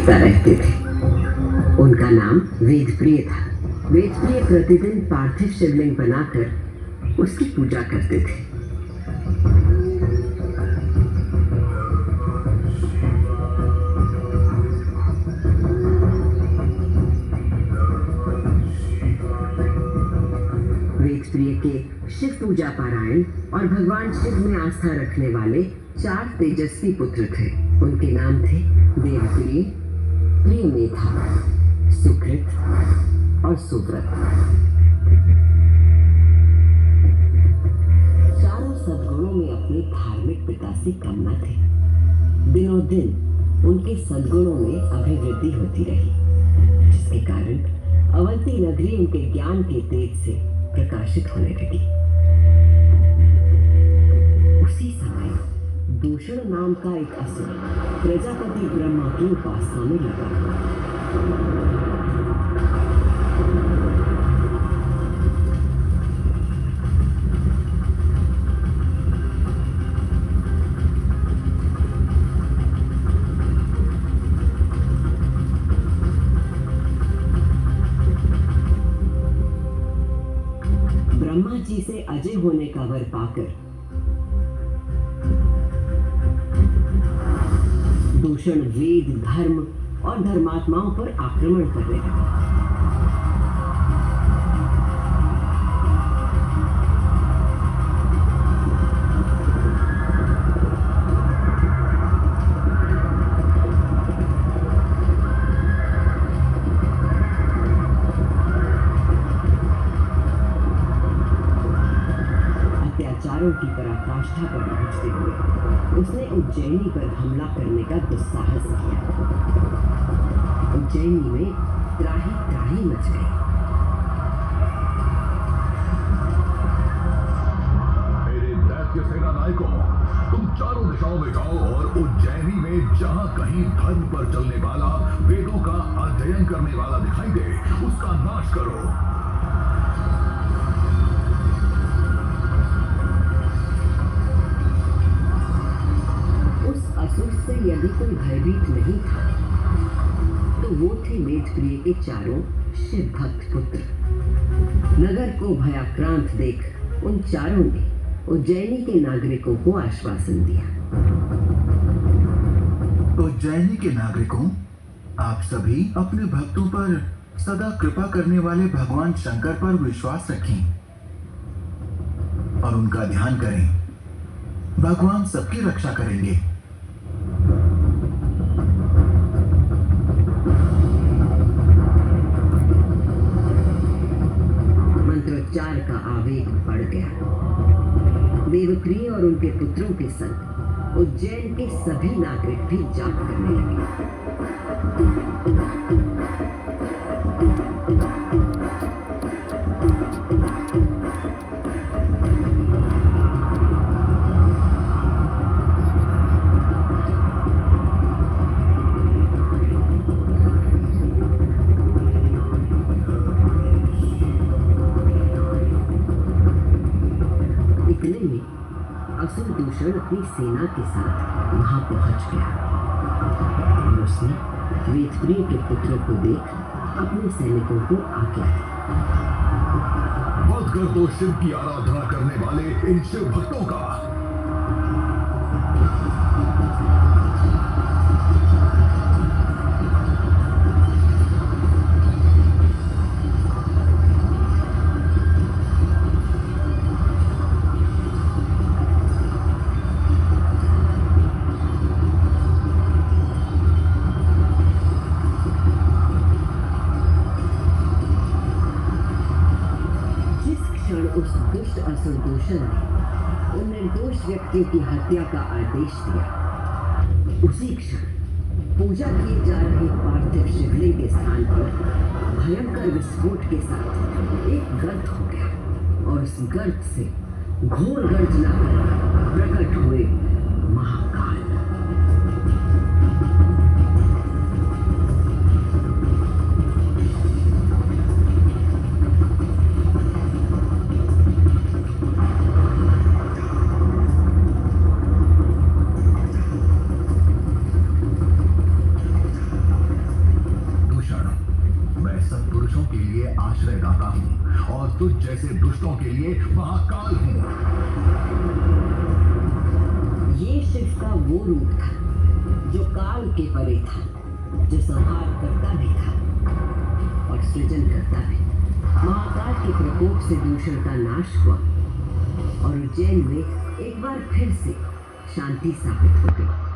देवता रहते थे। उनका नाम वेदप्रिय था। वेदप्रिय प्रतिदिन पार्थिव शिवलिंग बनाकर उसकी पूजा करते थे। वेदप्रिय के शिव पूजा पारायण और भगवान शिव में आस्था रखने वाले 4 तेजस्वी पुत्र थे। उनके नाम थे देवप्रिय, प्रियमेधा, सुकृत और सुव्रत। चारों सद्गुणों में अपने धार्मिक पिता से कम न थे। दिनों दिन उनके सद्गुणों में अभिवृद्धि होती रही, जिसके कारण अवंती नगरी उनके ज्ञान के तेज से प्रकाशित होने लगी। उसी समय दूषण नाम का एक असुर प्रजापति ब्रह्मा की उपासना में लगा। ब्रह्मा जी से अजय होने का वर पाकर दूषण वेद, धर्म और धर्मात्माओं पर आक्रमण करने लगा। अत्याचारों की पराकाष्ठा पर पहुंचते हुए उसने उज्जैनी पर हमला करने का दुस्साहस किया। उज्जैनी में त्राही त्राही मच गई। मेरे दैत्य सेना नायकों, तुम चारों दिशाओं में जाओ और उज्जैनी में जहां कहीं धर्म पर चलने वाला, वेदों का अध्ययन करने वाला दिखाई दे, उसका नाश करो। उससे यदि कोई भयभीत नहीं था तो वो थे वेदप्रिय के चारों शिव भक्त पुत्र। नगर को भयाक्रांत देख उन चारों ने उज्जैनी के नागरिकों को आश्वासन दिया। उज्जैनी के नागरिकों, आप सभी अपने भक्तों पर सदा कृपा करने वाले भगवान शंकर पर विश्वास रखें और उनका ध्यान करें। भगवान सबकी रक्षा करेंगे। मंत्रोच्चार का आवेग बढ़ गया। देवप्रिय और उनके पुत्रों के संग उज्जैन के सभी नागरिक भी जाप करने लगे। इतने में असुर दूषण अपनी सेना के साथ वहां पहुंच गया और उसने वेदप्रिय के पुत्रों को देख अपने सैनिकों को आज्ञा दी। वध कर दो शिव की आराधना करने वाले इन शिव भक्तों का। उस दुष्ट असुर दूषण ने उन निर्दोष व्यक्तियों की हत्या का आदेश दिया। उसी क्षण पूजा किए जा रहे पार्थिव शिवलिंग के स्थान पर भयंकर विस्फोट के साथ एक गर्त हो गया और उस गर्त से घोर गर्जना प्रकट हुए महाकाल। आश्रयदाता हूँ और तुझ जैसे दुष्टों के लिए महाकाल हूँ। ये शिव का वो रूप था जो काल के परे था, जो संहार करता भी था और सृजन करता भी। महाकाल के प्रकोप से दूषण का नाश हुआ और उज्जैन में एक बार फिर से शांति स्थापित हो गई।